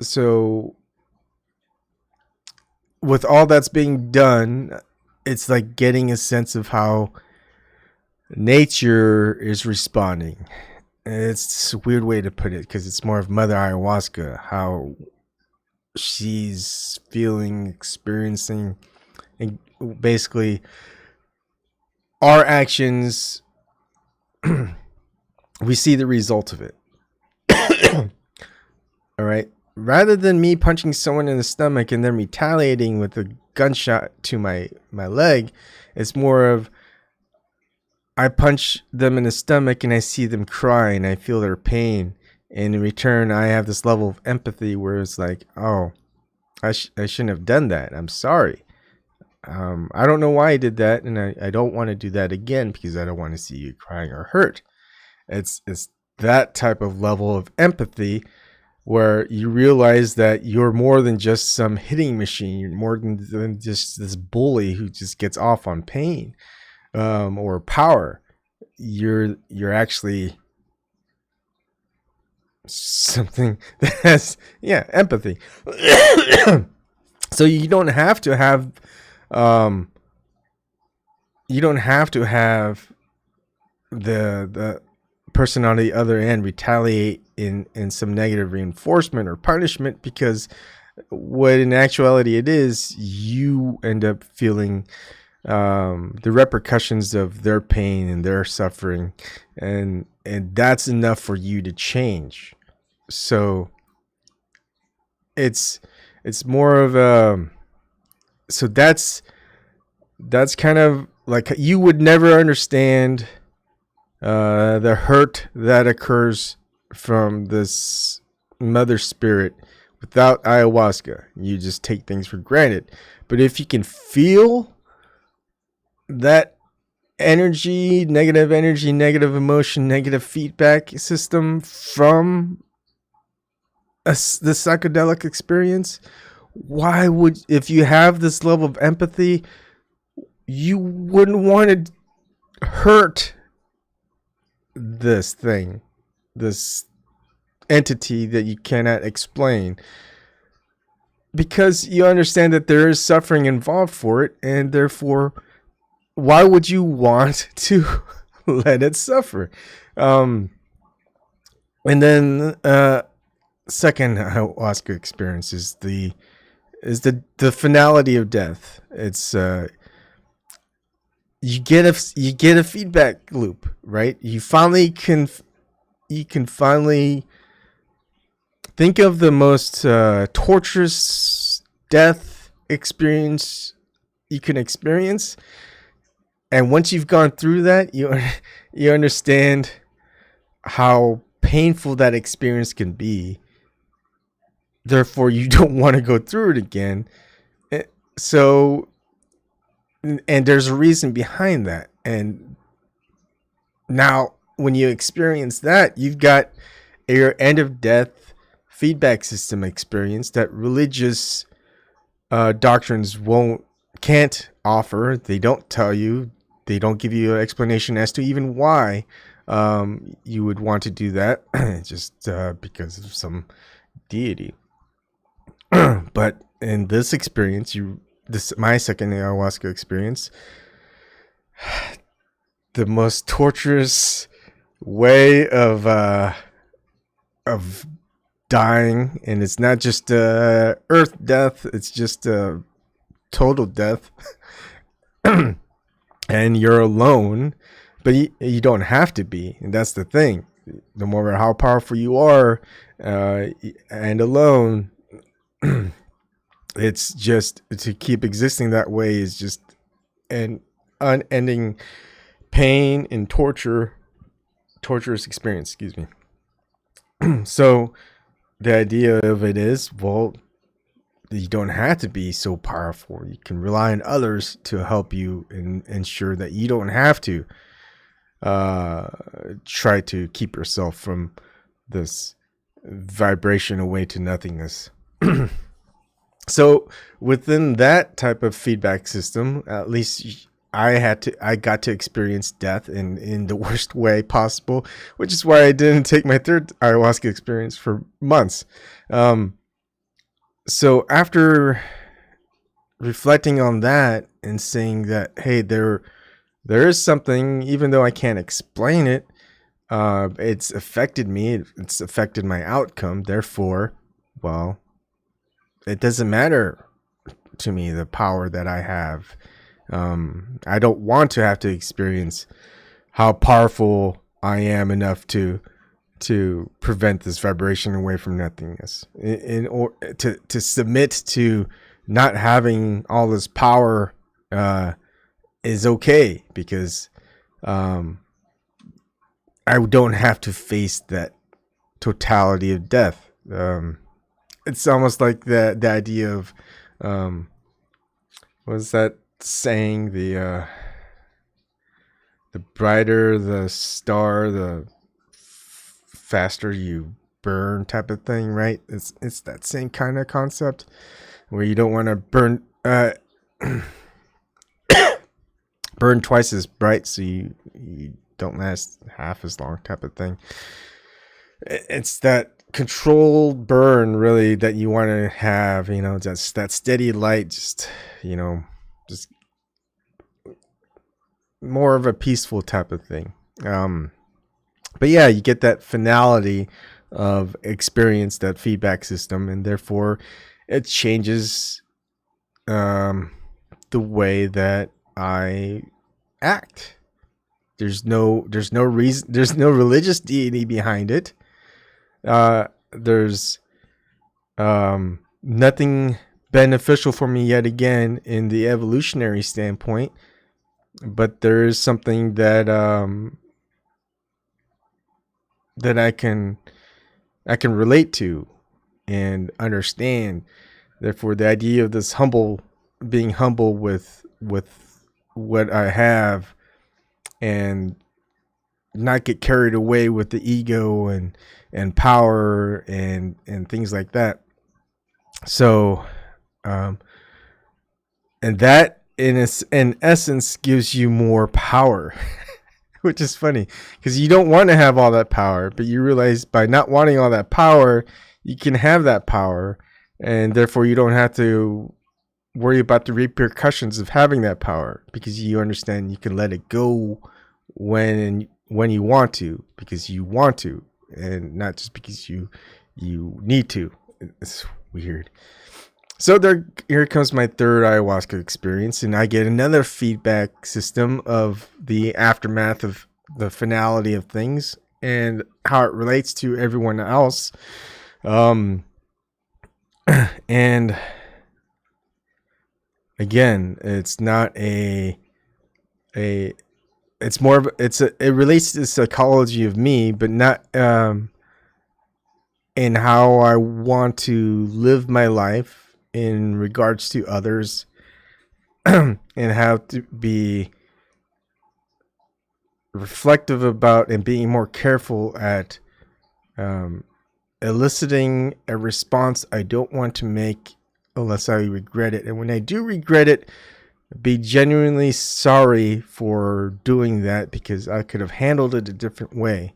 So with all that's being done, it's like getting a sense of how nature is responding. It's a weird way to put it, because it's more of Mother Ayahuasca, how she's feeling, experiencing, and basically our actions, we see the result of it. All right. Rather than me punching someone in the stomach and then retaliating with a gunshot to my leg, it's more of, I punch them in the stomach and I see them cry and I feel their pain. And in return, I have this level of empathy where it's like, oh, I shouldn't have done that. I'm sorry. I don't know why I did that, and I don't want to do that again because I don't want to see you crying or hurt. It's that type of level of empathy where you realize that you're more than just some hitting machine. You're more than just this bully who just gets off on pain or power. You're actually something that has, empathy. So you don't have to have the person on the other end retaliate in some negative reinforcement or punishment, because what in actuality it is, you end up feeling the repercussions of their pain and their suffering, and that's enough for you to change. So it's more of a, so that's kind of like, you would never understand the hurt that occurs from this mother spirit without ayahuasca. You just take things for granted. But if you can feel that energy, negative emotion, negative feedback system from the psychedelic experience, why would, if you have this level of empathy, you wouldn't want to hurt this thing, this entity that you cannot explain, because you understand that there is suffering involved for it, and therefore why would you want to let it suffer? And then second ayahuasca experience is the finality of death. It's you get a feedback loop, right? You can finally think of the most torturous death experience you can experience, and once you've gone through that, you understand how painful that experience can be. Therefore, you don't want to go through it again. So, and there's a reason behind that. And now, when you experience that, you've got your end of death feedback system experience that religious doctrines can't offer. They don't tell you. They don't give you an explanation as to even why you would want to do that, just because of some deity. But in this experience, my second ayahuasca experience, the most torturous way of dying, and it's not just earth death, it's just total death. And you're alone, but you don't have to be, and that's the thing. No matter how powerful you are and alone, it's just to keep existing that way is just an unending pain and torturous experience. Excuse me. So the idea of it is, well, you don't have to be so powerful. You can rely on others to help you and ensure that you don't have to try to keep yourself from this vibration away to nothingness. So within that type of feedback system, at least I got to experience death in the worst way possible, which is why I didn't take my third ayahuasca experience for months. So after reflecting on that and saying that, hey, there is something, even though I can't explain it, it's affected me. It's affected my outcome. Therefore, well, it doesn't matter to me the power that I have. I don't want to have to experience how powerful I am enough to prevent this vibration away from nothingness. Or to submit to not having all this power is okay, because I don't have to face that totality of death. It's almost like the idea of what's that saying? The brighter the star, the faster you burn type of thing, right? It's that same kind of concept where you don't want to burn burn twice as bright, so you don't last half as long type of thing. It's that controlled burn, really, that you want to have, just that steady light, just more of a peaceful type of thing. But yeah, you get that finality of experience, that feedback system, and therefore it changes the way that I act. There's no reason, there's no religious deity behind it. There's nothing beneficial for me yet again in the evolutionary standpoint, but there is something that that I can relate to and understand. Therefore, the idea of this being humble with what I have, and not get carried away with the ego and power and things like that. So, and that in essence gives you more power, which is funny because you don't want to have all that power, but you realize by not wanting all that power, you can have that power, and therefore you don't have to worry about the repercussions of having that power, because you understand you can let it go when you want to, because you want to, and not just because you need to. It's weird. So here comes my third ayahuasca experience, and I get another feedback system of the aftermath of the finality of things and how it relates to everyone else. And again, it's not it's more of it relates to the psychology of me, but not in how I want to live my life in regards to others, and have to be reflective about and being more careful at eliciting a response I don't want to make unless I regret it. And when I do regret it, be genuinely sorry for doing that, because I could have handled it a different way.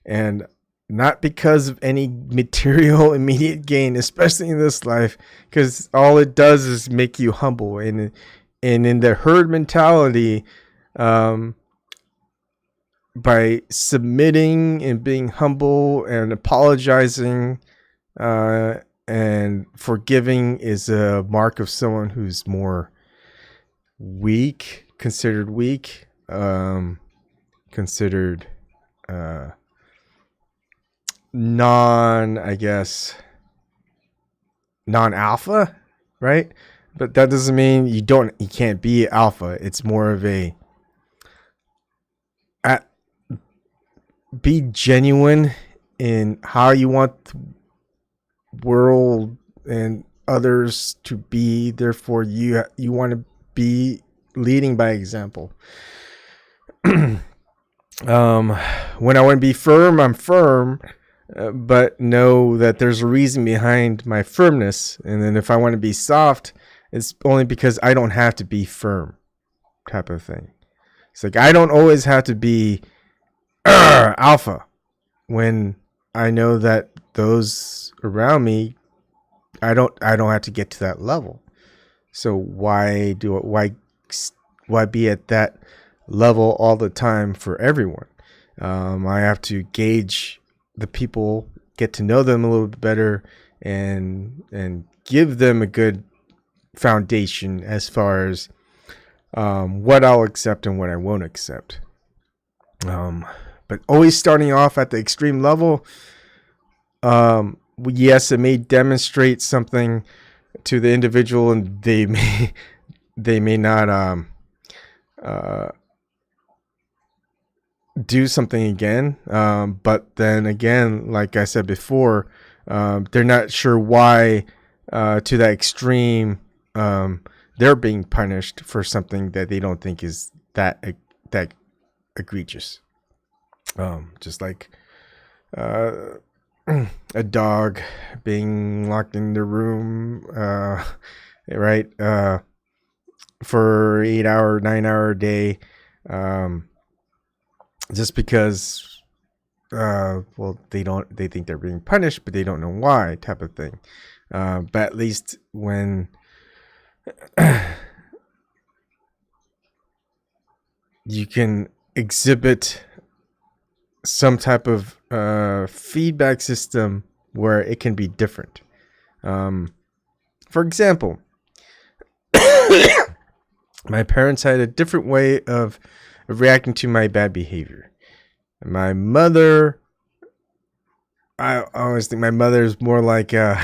And not because of any material immediate gain, especially in this life, because all it does is make you humble. And in the herd mentality, by submitting and being humble and apologizing and forgiving is a mark of someone who's more weak, considered weak, considered non-alpha, right? But that doesn't mean you can't be alpha. It's more of a be genuine in how you want the world and others to be. Therefore, you want to be leading by example. When I want to be firm, I'm firm, but know that there's a reason behind my firmness. And then if I want to be soft, it's only because I don't have to be firm, type of thing. It's like I don't always have to be alpha when I know that those around me, I don't have to get to that level. So why be at that level all the time for everyone? I have to gauge the people, get to know them a little bit better, and give them a good foundation as far as what I'll accept and what I won't accept. But always starting off at the extreme level, yes, it may demonstrate something to the individual, and they may not do something again. But then again, like I said before, they're not sure why to that extreme they're being punished for something that they don't think is that egregious. Just like a dog being locked in the room, right, for 9-hour day, just because, they think they're being punished, but they don't know why, type of thing. But at least when you can exhibit some type of feedback system where it can be different. For example, my parents had a different way of reacting to my bad behavior. My mother, I always think my mother is more like a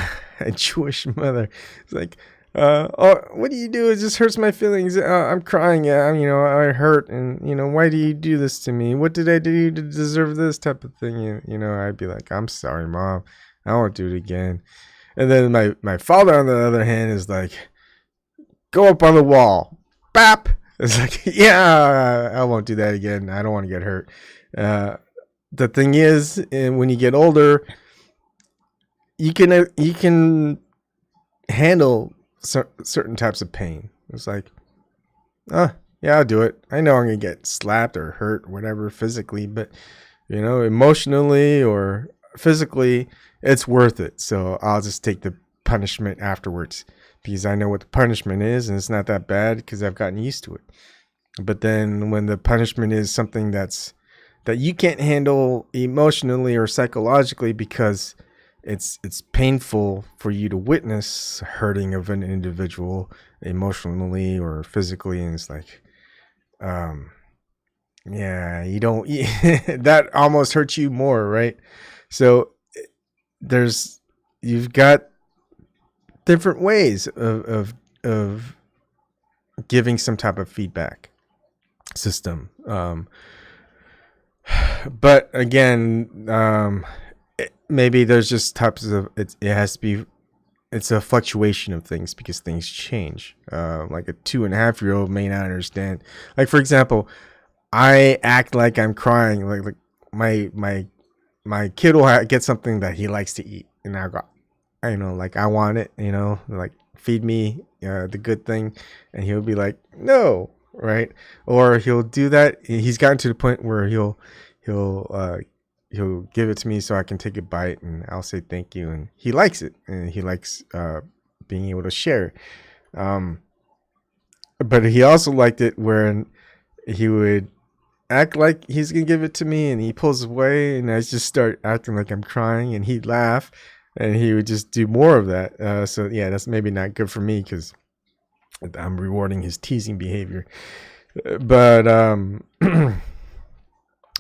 Jewish mother. It's like, what do you do? It just hurts my feelings. I'm crying. I hurt. And, why do you do this to me? What did I do to deserve this type of thing? I'd be like, I'm sorry, Mom. I won't do it again. And then my father, on the other hand, is like, go up on the wall. Bap. It's like, yeah, I won't do that again. I don't want to get hurt. The thing is, when you get older, you can handle certain types of pain. It's like, yeah, I'll do it. I know I'm gonna get slapped or hurt, whatever, physically, but emotionally or physically, it's worth it. So I'll just take the punishment afterwards, because I know what the punishment is, and it's not that bad because I've gotten used to it. But then when the punishment is something that you can't handle emotionally or psychologically, because it's painful for you to witness hurting of an individual emotionally or physically, and it's like, you don't that almost hurts you more, right? So you've got different ways of giving some type of feedback system. But again, maybe there's just types of it has to be it's a fluctuation of things because things change. Like a 2.5-year-old may not understand. Like, for example, I act like I'm crying. Like my kid will get something that he likes to eat, and I go, like, I want it. Like, feed me the good thing, and he'll be like, no, right? Or he'll do that. He's gotten to the point where he'll give it to me so I can take a bite, and I'll say thank you, and he likes it, and he likes being able to share. But he also liked it when he would act like he's gonna give it to me, and he pulls away, and I just start acting like I'm crying, and he'd laugh, and he would just do more of that. So yeah, that's maybe not good for me because I'm rewarding his teasing behavior. But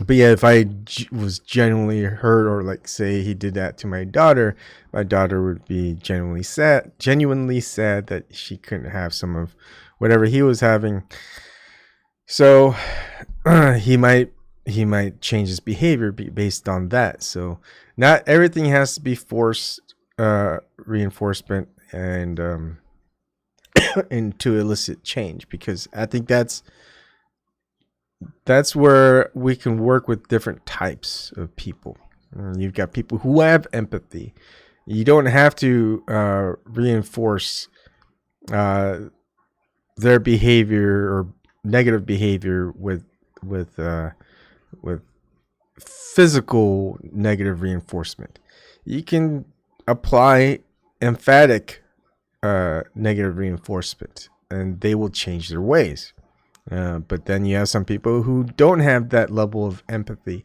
but yeah, if I was genuinely hurt, or like say he did that to my daughter would be genuinely sad that she couldn't have some of whatever he was having. So he might change his behavior based on that. So not everything has to be forced reinforcement and and to elicit change, because I think that's where we can work with different types of people. You've got people who have empathy. You don't have to reinforce their behavior or negative behavior with physical negative reinforcement. You can apply emphatic negative reinforcement, and they will change their ways. But then you have some people who don't have that level of empathy,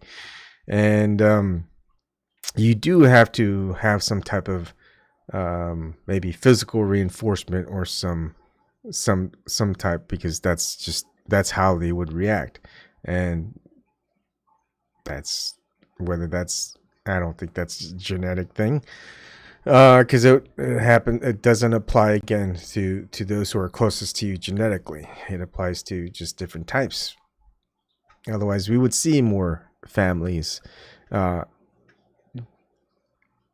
and you do have to have some type of maybe physical reinforcement or some type, because that's how they would react. And that's whether that's I don't think that's a genetic thing, because it doesn't apply again to those who are closest to you genetically. It applies to just different types. Otherwise we would see more families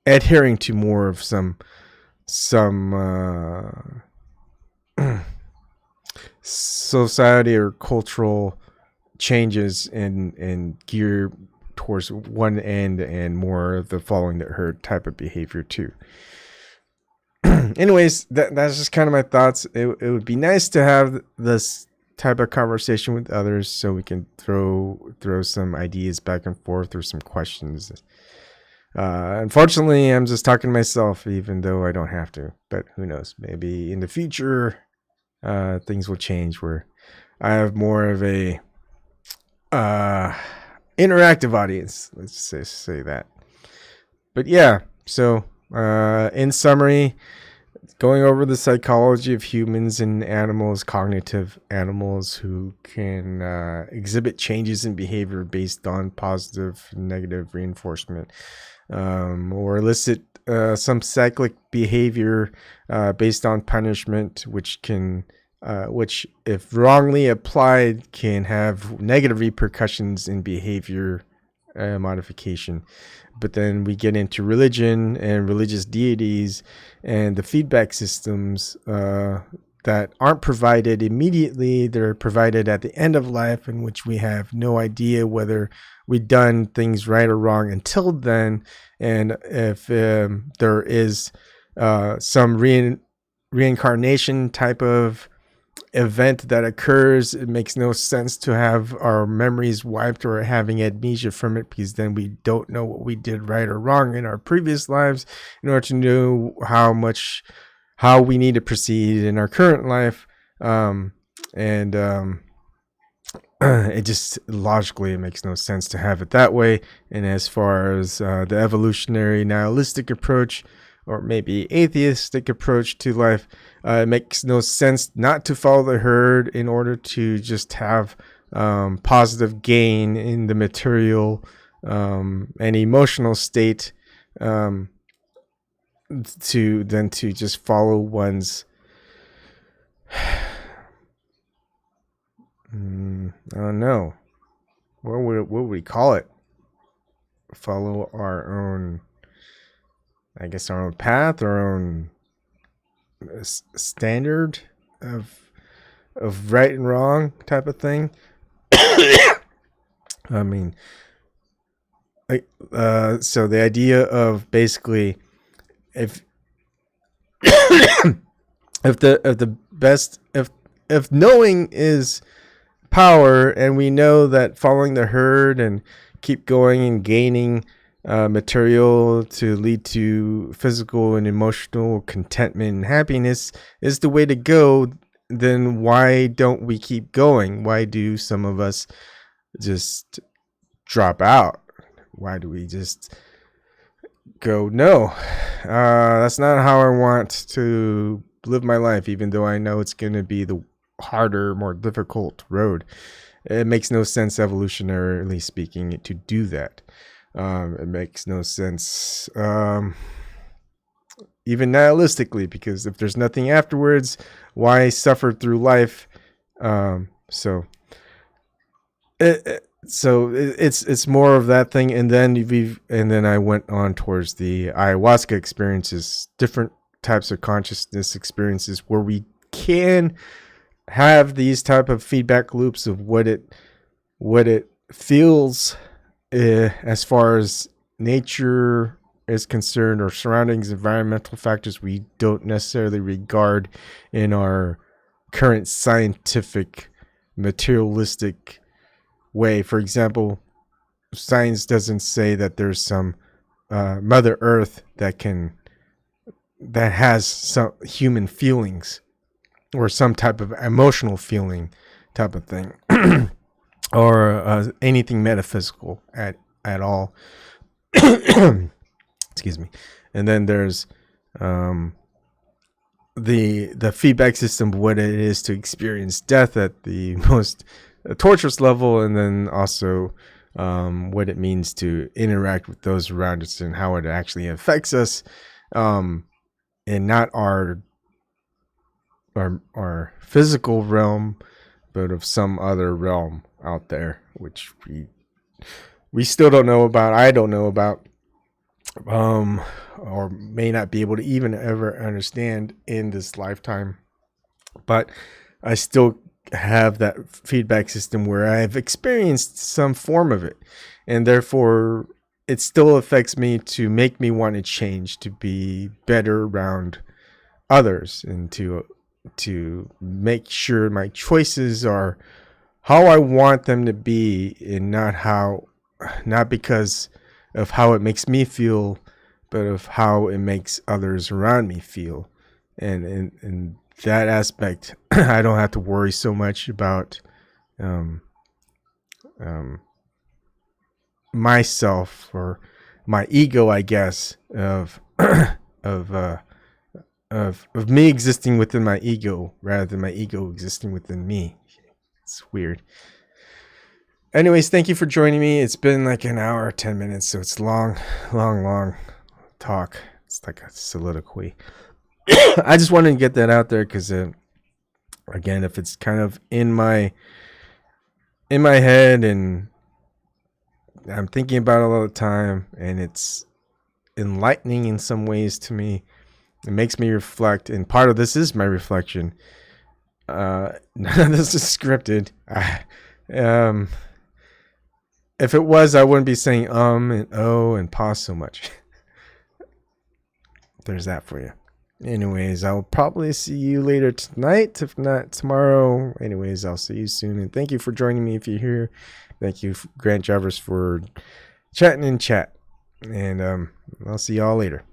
adhering to more of some society or cultural changes and gear towards one end, and more of the following the herd type of behavior too. Anyways, that's just kind of my thoughts. It would be nice to have this type of conversation with others, so we can throw some ideas back and forth or some questions. Unfortunately, I'm just talking to myself, even though I don't have to. But who knows? Maybe in the future, things will change where I have more of a interactive audience. Let's say that. But yeah, so in summary, going over the psychology of humans and animals, cognitive animals who can exhibit changes in behavior based on positive and negative reinforcement, or elicit some cyclic behavior based on punishment, which if wrongly applied can have negative repercussions in behavior modification. But then we get into religion and religious deities and the feedback systems that aren't provided immediately. They're provided at the end of life, in which we have no idea whether we've done things right or wrong until then. And if there is some reincarnation type of event that occurs, it makes no sense to have our memories wiped or having amnesia from it, because then we don't know what we did right or wrong in our previous lives in order to know how we need to proceed in our current life. It just logically it makes no sense to have it that way. And as far as the evolutionary nihilistic approach, or maybe atheistic approach to life, it makes no sense not to follow the herd in order to just have positive gain in the material and emotional state, to just follow one's I don't know, what would we call it? Follow our own, I guess, our own path, our own standard of right and wrong type of thing. I mean, so the idea of basically if if knowing is power, and we know that following the herd and keep going and gaining material to lead to physical and emotional contentment and happiness is the way to go, then why don't we keep going? Why do some of us just drop out? Why do we just go, no, that's not how I want to live my life, even though I know it's going to be the harder, more difficult road? It makes no sense, evolutionarily speaking, to do that. It makes no sense, even nihilistically, because if there's nothing afterwards, why suffer through life? So it's more of that thing. And then I went on towards the ayahuasca experiences, different types of consciousness experiences where we can have these type of feedback loops of what it feels as far as nature is concerned, or surroundings, environmental factors we don't necessarily regard in our current scientific materialistic way. For example, science doesn't say that there's some Mother Earth that has some human feelings or some type of emotional feeling type of thing, or anything metaphysical at all. Excuse me. And then there's the feedback system, what it is to experience death at the most torturous level, and then also what it means to interact with those around us and how it actually affects us, and not our physical realm, but of some other realm out there, which we still don't know about. I don't know about, or may not be able to even ever understand in this lifetime. But I still have that feedback system where I've experienced some form of it, and therefore it still affects me to make me want to change, to be better around others, and to make sure my choices are how I want them to be, and not because of how it makes me feel, but of how it makes others around me feel. And in that aspect, I don't have to worry so much about myself, or my ego, I guess, of me existing within my ego rather than my ego existing within me. It's weird. Anyways, thank you for joining me. It's been like an hour, 10 minutes, so it's long talk. It's like a soliloquy. I just wanted to get that out there because, again, if it's kind of in my head and I'm thinking about it all the time, and it's enlightening in some ways to me, it makes me reflect, and part of this is my reflection. None of this is scripted. If it was, I wouldn't be saying and oh and pause so much. There's that for you. Anyways, I'll probably see you later tonight, if not tomorrow. Anyways, I'll see you soon, and thank you for joining me if you're here. Thank you, Grant Jarvis, for chatting in chat, and I'll see y'all later.